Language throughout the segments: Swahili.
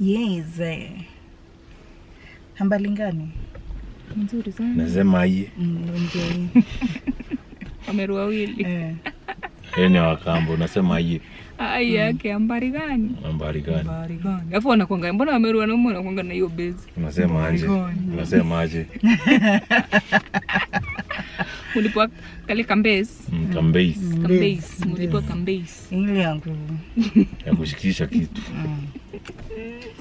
Yes. Hambalingani. Nzuri sana. Nasema aje. Ndio. Ameru wawili. Yeye wakambo nasema aje. Ai yake ambari gani? Ambari gani? Alafu wanakuanga mbona Ameru wanakuanga na hiyo base. Unasema aje. Unasema aje. Ulipo kale kambase. Kambase. Ulipo kambase. Ile yangu. Ya kushikisha kitu.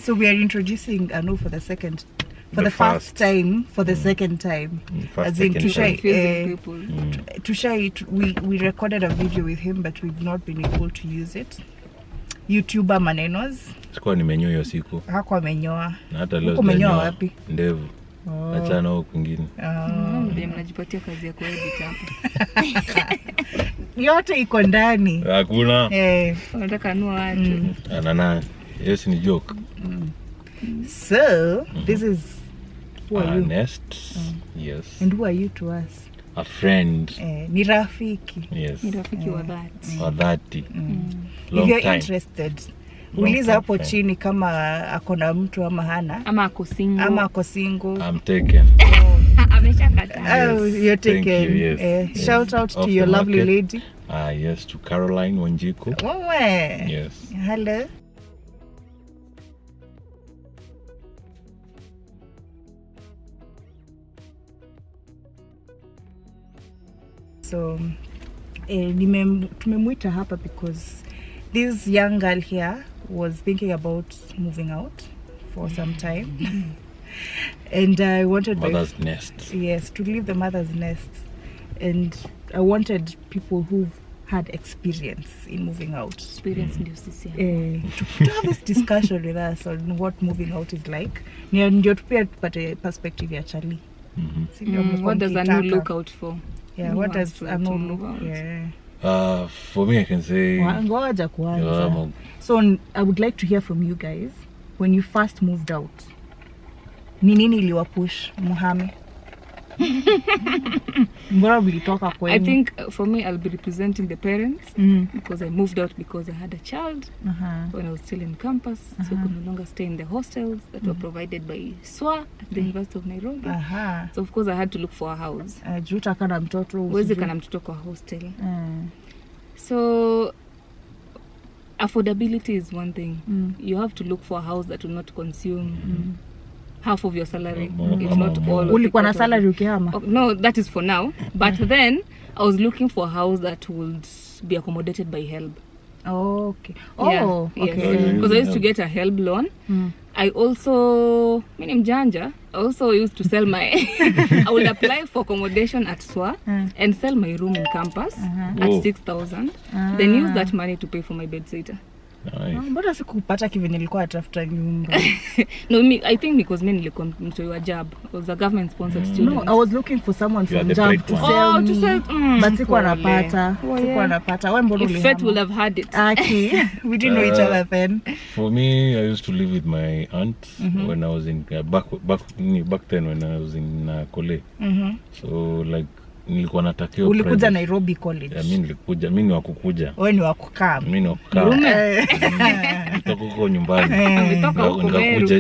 So we are introducing Anu for the second for the first time, for the second time. As in we recorded a video with him but we've not been able to use it. YouTuber Manenos. Sikuwa nimenyoa hiyo siku. Hakuwa amenyoa. Na hata leo umenyoa wapi? Ndevu. Achana huko kwingine. Ndio mnajipatia kazi ya kuedit hapa. Yote iko ndani. Hakuna. Unataka anua watu. Nana. Yes ni joke. So, this is who are you? Nest. Yes. And who are you to us? A friend. Ni rafiki. Yes. Ni rafiki wa dhati. Wa dhati. If you're interested, uliza hapo chini kama akona mtu ama hana. Ama ako single. I'm taken. Ameshakata. Oh, you're taken. Yes. Shout out to your lovely lady. Yes, to Caroline Wanjiku. Yes. Hello. So, tumemwita hapa because this young girl here was thinking about moving out for some time. And I wanted mother's nest. Yes, to leave the mother's nest. And I wanted people who've had experience in moving out. Experience ndio sisi. To have this discussion with us on what moving out is like. Ndio tupia tupate perspective ya Charlie. What does Anu look out for? Yeah, what does Anu look? Yeah. For me I can say ngoja kwanza. So I would like to hear from you guys when you first moved out. Ni nini iliwapush muhame? I think for me I'll be representing the parents because I moved out because I had a child when I was still in campus, so I could no longer stay in the hostels that were provided by SWA at the University of Nairobi. So of course I had to look for a house. Wezi kana mtoto kwa hostel. So affordability is one thing. You have to look for a house that will not consume half of your salary, if not all. Ulikuwa na salary ukihama? No, that is for now. But then I was looking for a house that would be accommodated by HELB. Okay. Yes. Because I used to get a HELB loan. I also, I also used to sell my, I would apply for accommodation at SWA and sell my room in campus at 6,000. Then use that money to pay for my bedsitter. Mbona sikupata kivi nilikuwa atafuta nyumba? No, I think because mimi nilikuwa mtu wa JAB. I was a government sponsored student. No, I was looking for someone from JAB to sell me. But sikuwa napata. Wewe mbona ulihama? If Fate would have had it. Okay. We didn't know each other then. For me, I used to live with my aunt when I was in back then when I was in Kole. So like nilikuwa natakiwa ulikuja Nairobi College. Mimi nilikuja, mimi ni wakukuja. Wewe ni wakukaa. Mimi ni wakukaa. Nitoka huko nyumbani.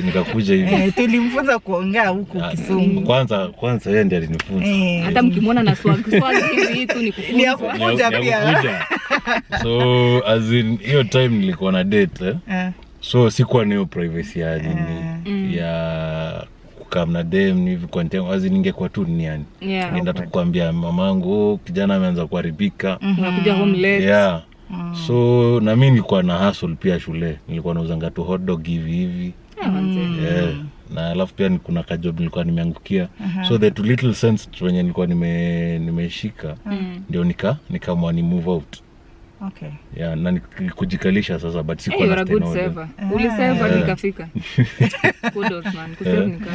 Nikakuja hivi. Tulimfunza kuongea huko Kisumu. Kwanza yeye ndiye alinifunza. Hata mkimwona na swag hivi tu ni kukuja pia. So as in hiyo time nilikuwa na date. So sikuwa nayo privacy ya nini ya kamna dem hivi content wazi ningekuwa tu duniani. Nenda tu kuambia mamangu kijana ameanza kuharibika. Unakuja homeless. So na mimi nilikuwa na hustle pia shule. Nilikuwa nauzanga tu hot dog hivi. Na alafu pia kuna ka job nilikuwa nimeangukia. So the two little cents wenye nilikuwa nimeshika ndio nikamwa ni move out. Okay. Yeah, na kujikalisha sasa but sikuwa na good saver. Uliseva nikafika. Kudos man, kusave nika.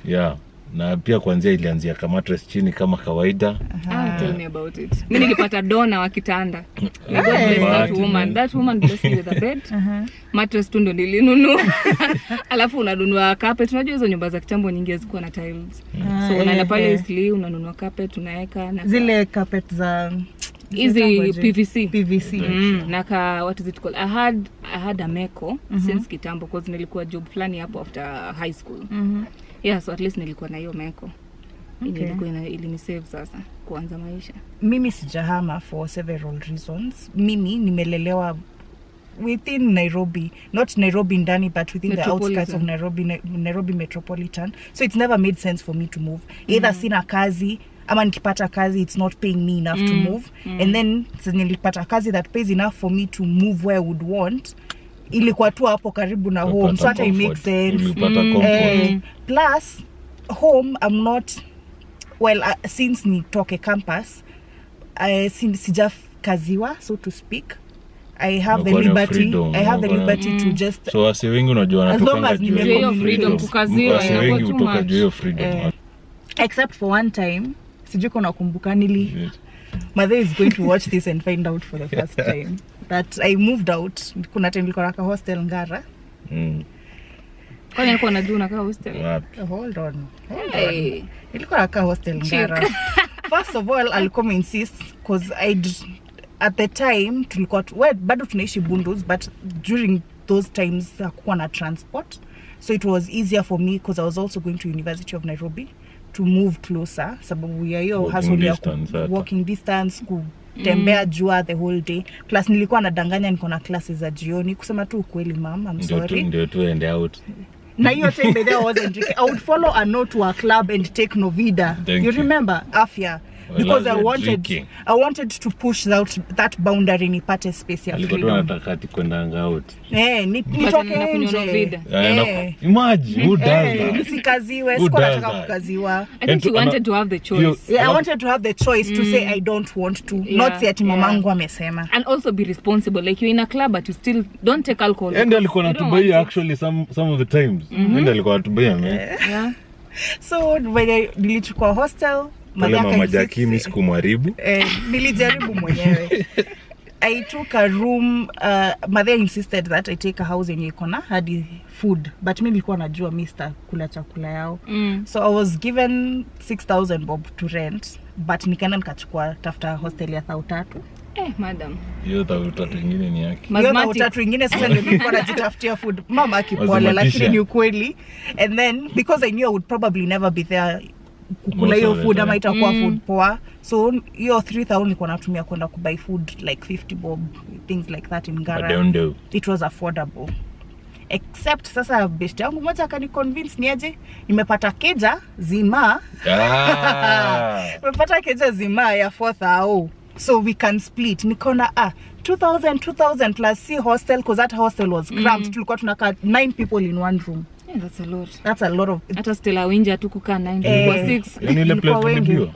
Yeah. Na pia kuanzia ilianzia kama mattress chini kama kawaida. Tell me about it. Mimi nilipata dona wa kitanda. That woman blessed me with a bed. Mattress tu ndo nilinunua. Alafu unanunua carpet. Unajua hizo nyumba za kitambo nyingi hazikuwa na tiles. So unaenda pale Eastleigh unanunua carpet unaweka na zile carpet za easy PVC. PVC. What is it called? I had a meko since kitambo because nilikuwa job flani hapo after high school. Yeah, so at least nilikuwa na hiyo meko. Ilikuwa ilinisave sasa kuanza maisha. Mimi sijahama for several reasons. Mimi nimelelewa within Nairobi, not Nairobi ndani, but within the outskirts of Nairobi metropolitan. So it's never made sense for me to move. Either sina kazi ama nikipata kazi it's not paying me enough to move. And then nilipata kazi that pays enough for me to move where I would want. Ilikuwa tu hapo karibu na home, so it makes sense. Plus home I'm not since nitoke campus sijakaziwa, so to speak. I have the liberty. I have the liberty to just. So wasi wengi unajua wanatoka juu ya freedom kukaziwa. Wasi wengi kutoka juu ya freedom. Except for one time, sijui kuna kumbuka Mother is going to watch this and find out for the first time that I moved out. Kuna time nilikuwa naka hostel Ngara. Kwani alikuwa anajua unakaa hostel? Hold on. Nilikuwa naka hostel Ngara. First of all, alikuwa insist because at the time tulikuwa bado tunaishi Bundus, but during those times hakukuwa na transport, so it was easier for me because I was also going to University of Nairobi to move closer, sababu ya hiyo hustle ya walking distance, kutembea jua the whole day, plus nilikuwa nadanganya niko na classes za jioni. Kusema tu ukweli mama, I'm sorry. Ndio tu end out. Na hiyo time there wasn't drinking. I would follow a note to a club and take Novida. You remember Afya? Because I wanted to push that boundary nipate space ya freedom. Alikuwa anataka ati kwenda out. Nitoke nje. Imagine who does that? Nisikaziwe, sikuwa nataka kukaziwa. I think you wanted to have the choice. Yeah, I wanted to have the choice to say I don't want to. Not say ati mamangu amesema. And also be responsible. Like you're in a club but you still don't take alcohol. And alikuwa anatubai actually some of the times. And alikuwa anatubai yeah. So nilichukua hostel. Pale mama Jackie mimi sikumharibu. Nilijaribu mwenyewe. I took a room. Mother insisted that I take a house yenye iko na hadi food, but mimi nilikuwa najua Mr. kula chakula yao. So I was given 6,000 bob to rent, but nikaenda nikachukua tafuta hostel ya 3,000. Madam. Hiyo 3,000 nyingine ni yake. Hiyo 3,000 nyingine sasa ndio nilikuwa najitafutia food. Mama akipole, lakini ni ukweli. And then because I knew I would probably never be there kukula hiyo food ama itakuwa food poa, so hiyo 3,000 nilikuwa natumia kwenda kubuy food like 50 bob, things like that in Ngara. It was affordable. Except sasa best yangu mmoja akani convince niaje nimepata keja zima. Nimepata keja zima ya 4,000, so we can split. Nikona 2,000 plus C hostel, because that hostel was cramped. Tulikuwa tunakaa 9 people in one room. That's a lot. That's a lot of. Hata Stella Winja tu kukaa 9 kwa 6. Yaani ile place tulibiwa.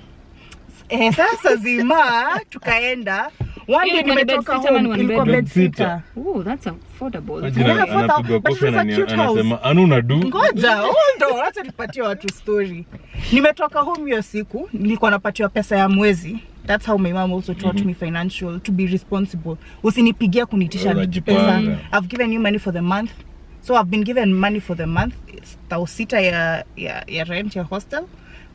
Sasa zima tukaenda. One day nimetoka home ilikuwa bed sitter. Oh, that's affordable. Anapigwa kofi na anasema anuna do. Ngoja, hold on, acha nipatie watu story. Nimetoka home hiyo siku, nilikuwa napatiwa pesa ya mwezi. That's how my mom also taught me financial, to be responsible. Usinipigia kunitisha pesa. I've given you money for the month. So I've been given money for the month. Tausita ya rent ya hostel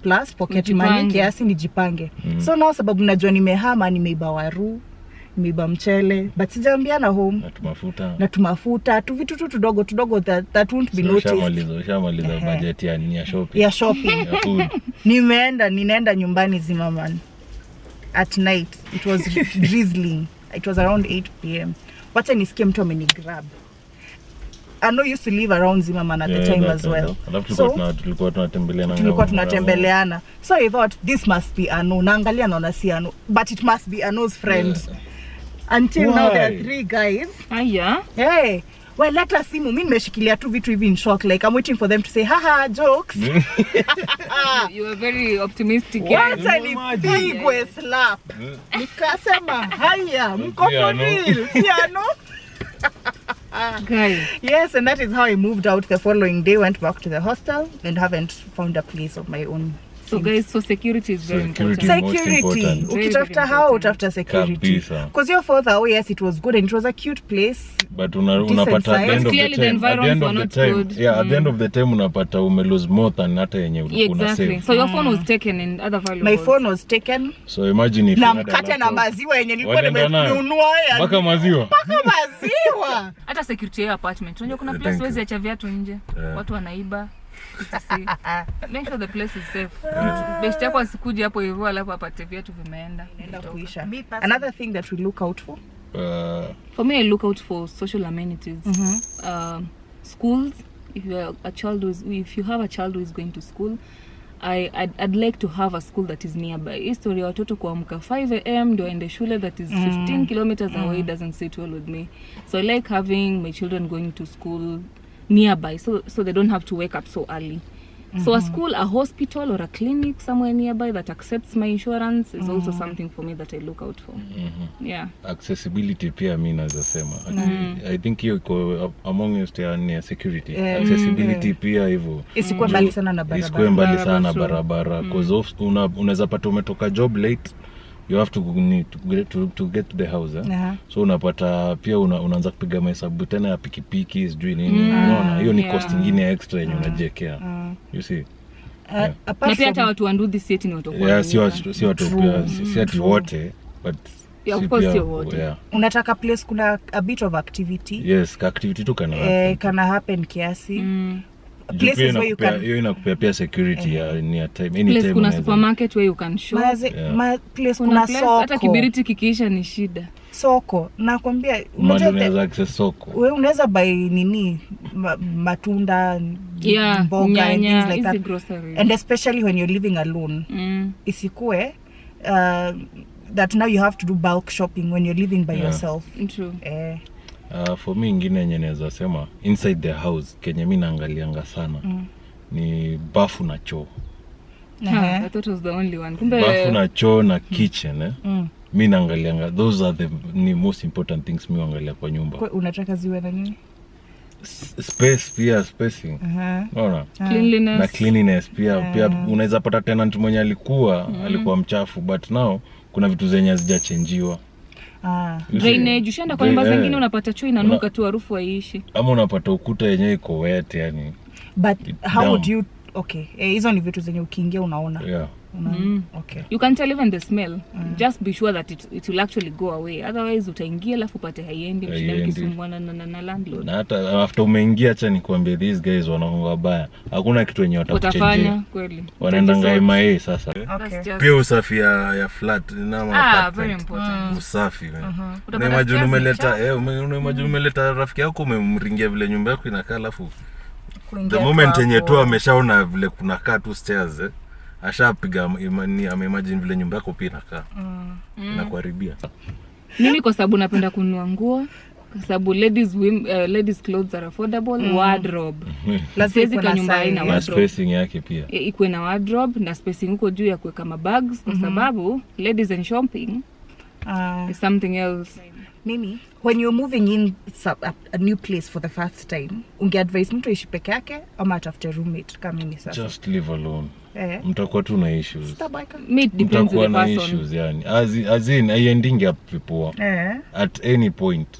plus pocket money kiasi nijipange. So now sababu najua nimehama, nimeiba waru, nimeiba mchele, but sijaambia na home. Na tumafuta, tu vitu tudogo that won't be noticed. Ushamaliza budget ya shopping. Ya shopping. Ninaenda nyumbani Zimmerman at night. It was drizzling. It was around 8 p.m. Wacha nisikie mtu amenigrab. I know you used to live around Zimmerman at the time as well. So tulikuwa tunatembeleana. So I thought this must be Anu. Naangalia naona si Anu, but it must be Anu's friends. Until now there are 3 guys. Yeah. Hey, well, let us see. Mimi nimeshikilia tu vitu hivi in shock, like I'm waiting for them to say haha jokes. You were very optimistic. Wacha nipigwe slap. Nikasema haya mko for real. Si Anu? Yes, and that is how I moved out the following day, went back to the hostel and haven't found a place of my own So guys, so security is very important. Security. Ukitafuta how utafuta security. Because your father, oh yes, it was good and it was a cute place. But unapata at the end of the time, at the end of the time, yeah, at the end of the time unapata lose more than hata yenye ulikuwa na save. So your phone was taken and other valuables. My phone was taken. So imagine if na mkate na maziwa yenye nilikuwa nimenunua ya. Mpaka maziwa. Hata security ya apartment. Unajua kuna place wezi acha viatu nje. Watu wanaiba. Make sure the place is safe. Best yako asikuje hapo hivyo alafu apate viatu vimeenda. Inaenda kuisha. Another thing that we look out for. For me, I look out for social amenities. Schools. If you have a child who is going to school, I'd like to have a school that is nearby. History watoto kuamka 5 am ndio aende shule that is 15 kilometers away doesn't sit well with me. So I like having my children going to school nearby so they don't have to wake up so early. So a school, a hospital or a clinic somewhere nearby that accepts my insurance is also something for me that I look out for. Yeah. Accessibility pia mimi naweza sema. I think hiyo iko among us near security. Accessibility pia hivyo. Isikuwe mbali sana na barabara. Isikuwe mbali sana na barabara because unaweza pata umetoka job late. You have to get to the house. So unapata pia unaanza kupiga mahesabu tena ya pikipiki sijui nini. Unaona hiyo ni cost nyingine extra yenye unajekea. You see. Na pia hata watu wandu this yet ni watu kwa. Yeah, si watu pia si ati wote but of course you wote. Unataka place kuna a bit of activity. Yes, activity tu kana happen kiasi. Places where you can inakupea pia security ya near time anytime. Place kuna supermarket where you can shop. Place kuna soko. Hata kibiriti kikiisha ni shida. Soko nakwambia unaweza access soko. Wewe unaweza buy nini matunda, mboga nyanya, and things like groceries. And especially when you're living alone. Isikue that now you have to do bulk shopping when you're living by yourself. True. For me ingine yenye naweza sema inside the house kenye mimi naangalianga sana ni bafu na choo. I thought it was the only one. Bafu na choo na kitchen mimi naangalianga, those are the most important things mimi naangalia kwa nyumba. Unataka ziwe na nini? Space pia, spacing. Unaona? Cleanliness. Na cleanliness pia unaweza pata tenant mwenye alikuwa mchafu but now kuna vitu zenye hazijachenjiwa. Drainage ushaenda kwa nyumba zingine unapata choo inanuka tu harufu haiishi. Ama unapata ukuta yenyewe iko wet yani. But how would you hizo ni vitu zenye ukiingia unaona. Okay. You can tell even the smell. Just be sure that it will actually go away. Otherwise utaingia alafu upate haiendi mkisumbwana na landlord. Na hata after umeingia acha nikwambie these guys wanaonga baya. Hakuna kitu yenye watafanya kweli. Wanaenda ngai sasa. Pia usafi ya flat na very important. Usafi wewe. Unamajini umeleta rafiki yako umemringia vile nyumba yako inakaa alafu the moment yenye tu ameshaona vile kunakaa tu stairs ashapiga ameimagine vile nyumba yako pia inakaa inakuharibia. Mimi kwa sababu napenda kununua nguo kwa sababu ladies clothes are affordable. Wardrobe lazima kwa nyumba ina wardrobe, spacing yake pia ikuwe na wardrobe na spacing huko juu ya kuweka mabags kwa sababu ladies and shopping is something else. Mimi when you're moving in a new place for the first time ungeadvise mtu aishi peke yake ama atafute roommate kama mimi sasa? Just live alone. Mtakuwa tu na issues. Depends on the person. Issues yani as in ending up poa. At any point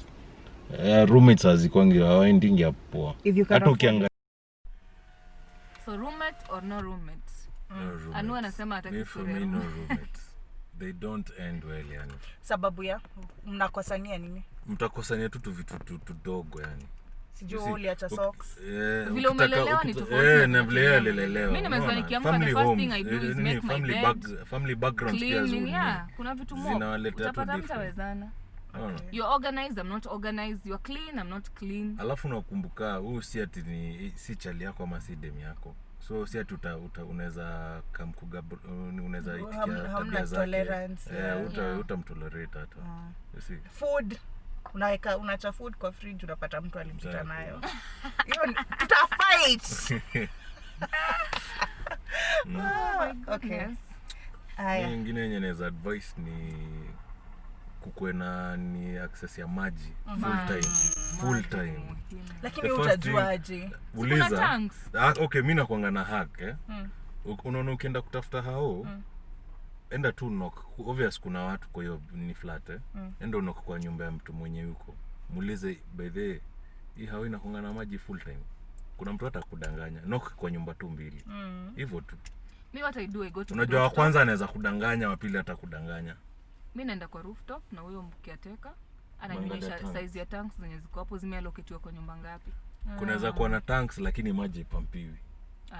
roommates azikwangi ending up poa. Hata ukiangalia so roommate or no roommates. Anu anasema hataki for me no roommates. They don't end well yani. Sababu ya mnakosania nini? Mtakosania tu vitu tudogo yani. Sijui uliacha socks. Vile umelelewa ni tofauti. Na vile alilelewa. Mimi nimesema nikiamka the first thing I do is make my bed. Family background pia zuri. Kuna vitu mob. Utapata mtawezana. You're organized, I'm not organized. You're clean, I'm not clean. Alafu nakumbuka huu si ati ni si chali yako ama si dem yako. So si ati unaweza unaweza itikia tabia zake. Utamtolerate hata. You see. Food unacha food kwa fridge unapata mtu alimpita nayo. Hiyo tutafight. Okay. Nyingine yenye naweza advice ni kukuwe na ni access ya maji full time. Lakini utajua aje? Uliza. Okay, mimi nakuanga na hack unaona ukienda kutafuta hao enda tu knock, obvious kuna watu kwa hiyo ni flat enda knock kwa nyumba ya mtu mwenye yuko, muulize by the hii hao inakungana maji full time, kuna mtu atakudanganya, knock kwa nyumba tu mbili hivyo tu. Me what I do, I go to, unajua wa kwanza anaweza kudanganya, wa pili atakudanganya. Mimi naenda kwa rooftop na huyo mkiateka ananionyesha size ya tanks zenye ziko hapo zimeallocate kwa nyumba ngapi. Kunaweza kuwa na tanks lakini maji ipampiwi.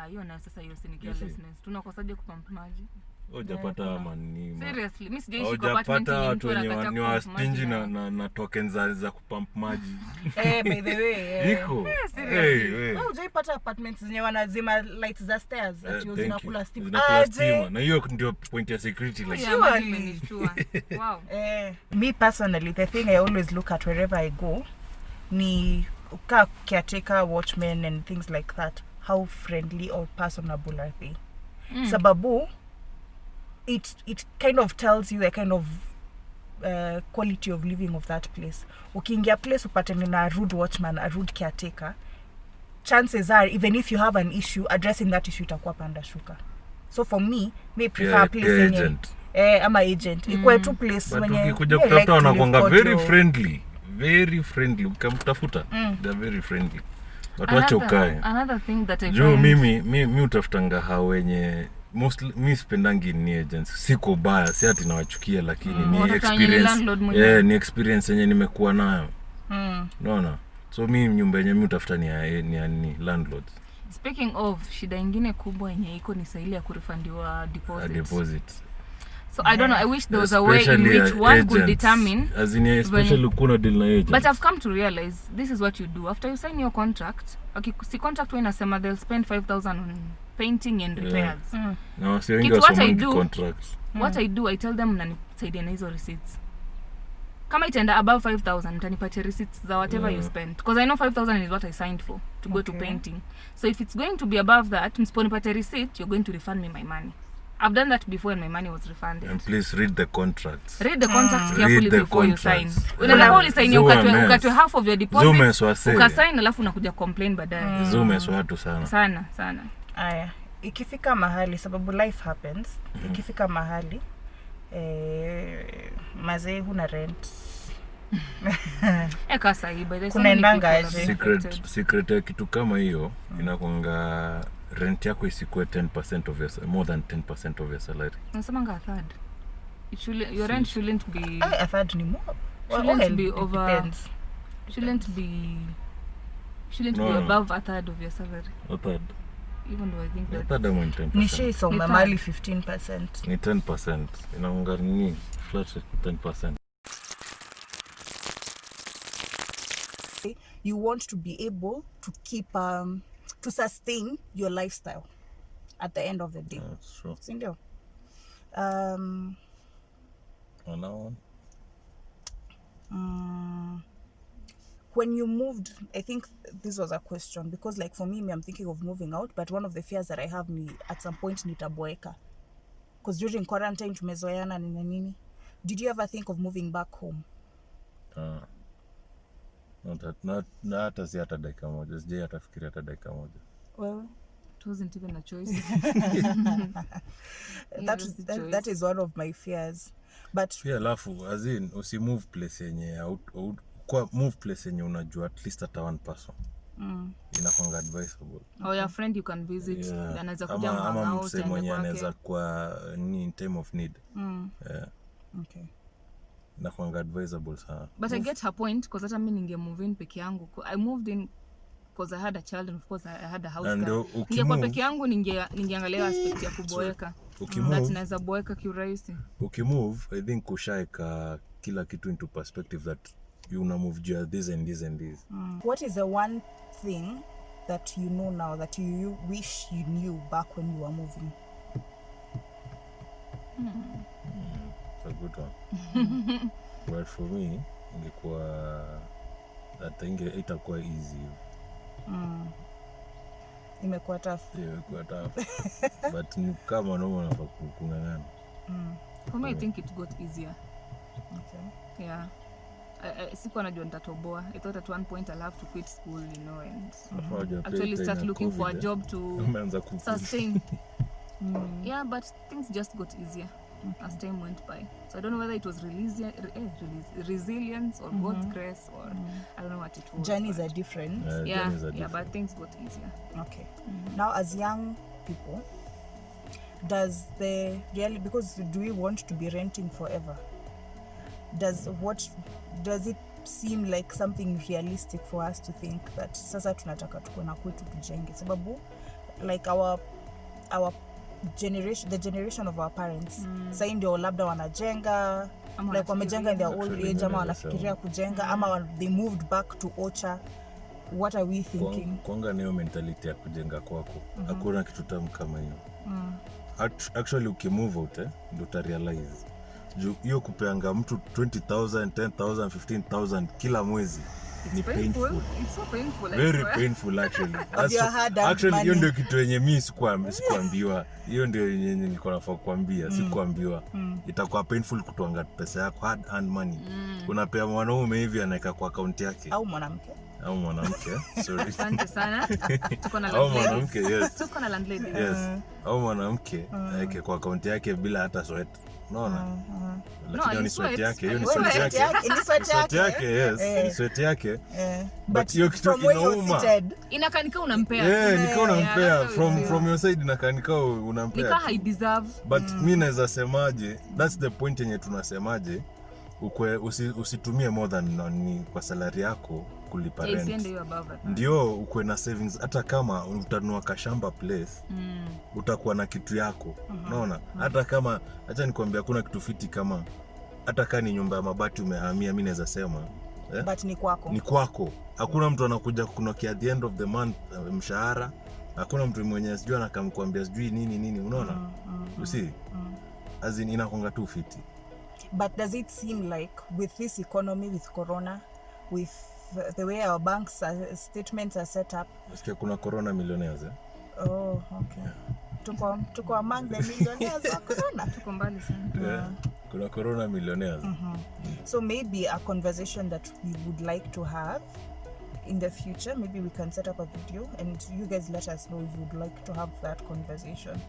Hiyo na sasa hiyo si ni carelessness. Tunakosaje kupump maji? Hujapata manini. Seriously, mimi sijaishi kwa apartment yenye mtu anakata ni wastingy na tokens za kupump maji. By the way. Iko. Seriously. Hujapata apartments zenye wanazima lights za stairs ati zinakula steam. Na hiyo ndio point ya security like. Wow. Me personally, the thing I always look at wherever I go ni caretaker, watchmen and things like that. How friendly or personable are they? Sababu it kind of tells you the kind of quality of living of that place. Ukiingia place upatane na a rude watchman, a rude caretaker, chances are even if you have an issue, addressing that issue itakuwa panda shuka. So for me prefer a place yenye ama agent ikuwe tu place wenye ukikuja kutafuta wanakuanga very friendly ukamtafuta they're very friendly. But wacha ukae. Another thing that I find mimi utafutanga hao wenye mostly mimi sipendangi ni agents. Siko baya, si ati nawachukia lakini ni experience. Ni experience yenye nimekuwa nayo. Unaona? So mimi nyumba yenye mimi utafuta ni landlords. Speaking of, shida nyingine kubwa yenye iko ni saili ya kurefundiwa deposit. So I don't know, I wish there was a way in which one agents could determine, as in especially kuna deal na agents. But I've come to realize this is what you do after you sign your contract. Okay, si contract wewe inasema they'll spend 5,000 on painting and repairs. Na wasi wengi wasoma contracts. What I do, I tell them mnanisaidia na hizo receipts. Kama itaenda above 5,000 mtanipatia receipts za whatever you spend, because I know 5,000 is what I signed for to go to painting. So if it's going to be above that, msiponipatia receipt, you're going to refund me my money. I've done that before and my money was refunded. And please read the contracts. Read the contracts carefully before you sign. Unataka ulisign ukatwe half of your deposit. Ukasign alafu unakuja complain baadaye. Zumeswatu sana. Sana. Aya, ikifika mahali sababu life happens. Ikifika mahali mazee huna rent. Eka sahi by the secret ya kitu kama hiyo inakuanga rent yako isikuwe 10% of your more than 10% of your salary. Nasemanga third. Your rent shouldn't be a third ni more. Shouldn't be over. Shouldn't be above a third of your salary. A third. Even though I think that third amount 10%. Nishi soma mali 15%. Ni 10%. Inaunga ni flat 10%. You want to be able to keep to sustain your lifestyle at the end of the day. That's true. Sindio? When you moved, I think this was a question because like for me I'm thinking of moving out, but one of the fears that I have ni at some point nitaboeka. Because during quarantine tumezoeana nini. Did you ever think of moving back home? Na hata si hata dakika moja. Sijai hata fikiria hata dakika moja. Well, it wasn't even a choice. That is one of my fears. But pia alafu as in usimove place yenye kwa move place yenye unajua at least hata one person. Inakuanga advisable. Or your friend you can visit, anaweza kuja ama mse mwenye anaweza kwa in time of need. Okay. Inakuanga advisable sana. But I get her point because hata mimi ninge move in peke yangu. I moved in because I had a child and of course I had a house girl. Ningekuwa peke yangu ningeangalia aspect ya kuboeka. That naweza boeka kiurahisi. Ukimove, I think kushaika kila kitu into perspective that you una move just this and this and this. What is the one thing that you know now that you wish you knew back when you were moving? It's a good one. But for me, ingekuwa that itakuwa easy. Imekuwa tough. Imekuwa tough. But ni kama normal nafaa kungangana. For me I think it got easier. Okay. Yeah. I sikuwa najua nitatoboa. I thought at one point I'll have to quit school, you know, and actually start looking for a job to sustain. Yeah, but things just got easier as time went by. So I don't know whether it was resilience or God's grace, or I don't know what it was. Journeys are different. Yeah, but things got easier. Okay. Now, as young people, because do we want to be renting forever? Does it seem like something realistic for us to think that sasa tunataka tuko na kwetu tujenge? Sababu like our generation, the generation of our parents, sasa ndio labda wanajenga, like wamejenga in their old age, ama wanafikiria kujenga, ama they moved back to Ocha. What are we thinking? Kwanga niyo mentality ya kujenga kwako. Hakuna kitu tamu kama hiyo. Actually ukimove out ndio uta realize. Hiyo kupeanga mtu 20,000, 10,000, 15,000 kila mwezi ni painful. It's so painful. Very painful actually. Actually hiyo ndio kitu yenye mimi sikuambiwa. Hiyo ndio yenye nilikuwa nafaa kuambia, sikuambiwa. Itakuwa painful kutoanga pesa yako, hard earned money. Unapea mwanaume hivi anaweka kwa account yake. Au mwanamke. Sorry. Asante sana. Tuko na landlady. Au mwanamke, yes. Tuko na landlady. Yes. Au mwanamke aweke kwa account yake bila hata sweat. Unaona? Lakini ni sweat yake, hiyo ni sweat yake. Ni sweat yake, yes. Ni sweat yake. But hiyo kitu inauma. Inakanika unampea. Nika unampea from your side, inakanika unampea. Nika I deserve. But mimi naweza semaje, that's the point yenye tunasemaje, usitumie more than kwa salary yako kulipa rent. Ndio ukwe na savings, hata kama utanunua kashamba place, utakuwa na kitu yako. Unaona? Hata kama acha nikwambia hakuna kitu fiti kama hata kama ni nyumba ya mabati umehamia, mimi naweza sema but ni kwako. Hakuna mtu anakuja kukunokia at the end of the month mshahara. Hakuna mtu mwenye sijui anakamkwambia sijui nini, unaona? You see? As in inakonga tu fiti. But does it seem like with this economy, with corona, with the way our banks statements are set up, Sikia kuna corona millionaires Oh, okay. Tuko among the millionaires wa corona. Tuko mbali sana. Kuna corona millionaires. So maybe a conversation that we would like to have in the future, maybe we can set up a video and you guys let us know if you'd like to have that conversation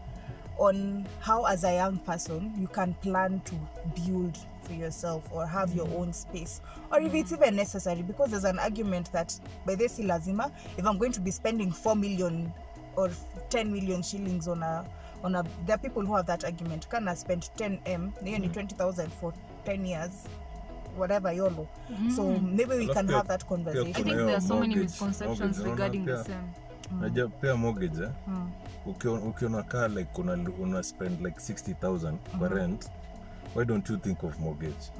on how as a young person you can plan to build for yourself or have your own space, or if it's even necessary, because there's an argument that by this lazima, if I'm going to be spending 4 million or 10 million shillings on a there are people who have that argument, can I spend 10M, nearly 20,000 for 10 years, whatever YOLO. So maybe we can have that conversation. I think there are so many misconceptions regarding the same. Najua pia mortgage ukiona kaa like una spend like 60,000 kwa rent, why don't you think of mortgage?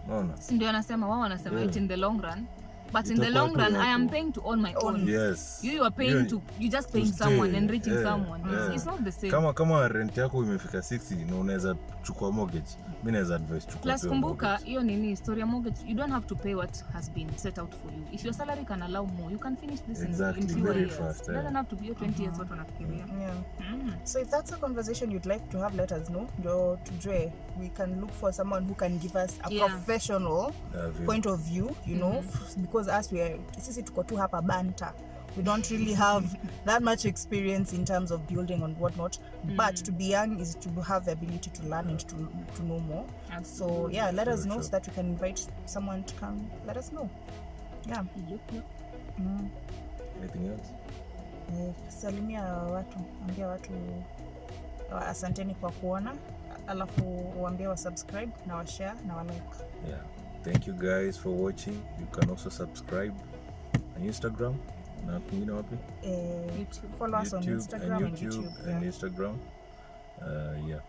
Naona si ndio anasema wao wanasema it in the long run, but in the long run I am paying to own my own. Yes, you are paying you just paying someone and reaching someone. It's not the same. Kama rent yako imefika 60 na unaweza chukua mortgage, mimi naweza advise chukua. Plus kumbuka hiyo nini story ya mortgage, you don't have to pay what has been set out for you. If your salary can allow more, you can finish this in few years. It doesn't have to be 20 years what wanafikiria. So if that's a conversation you'd like to have, let us know. Ndio tujue, we can look for someone who can give us a professional point of view, you know, because as sisi tuko tu hapa banter, we don't really have that much experience in terms of building and whatnot. But to be young is to have the ability to learn and to know more. So yeah, let us know so that we can invite someone to come. Let us know. Yeah. Anything else? Salimia watu, ambia watu asanteni kwa kuona, alafu waambie wa subscribe na wa share na wa like. Yeah. Thank you guys for watching. You can also subscribe on Instagram. Na kwingine wapi? YouTube. Follow us on Instagram and YouTube. And Instagram. Yeah.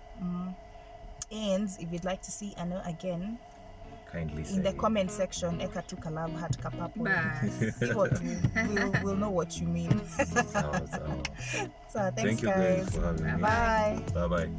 And if you'd like to see Anu again, kindly in the comment section, eka tu kalab hat kapapo. We'll know what you mean. So thanks Thank you guys for having me. Bye. Bye.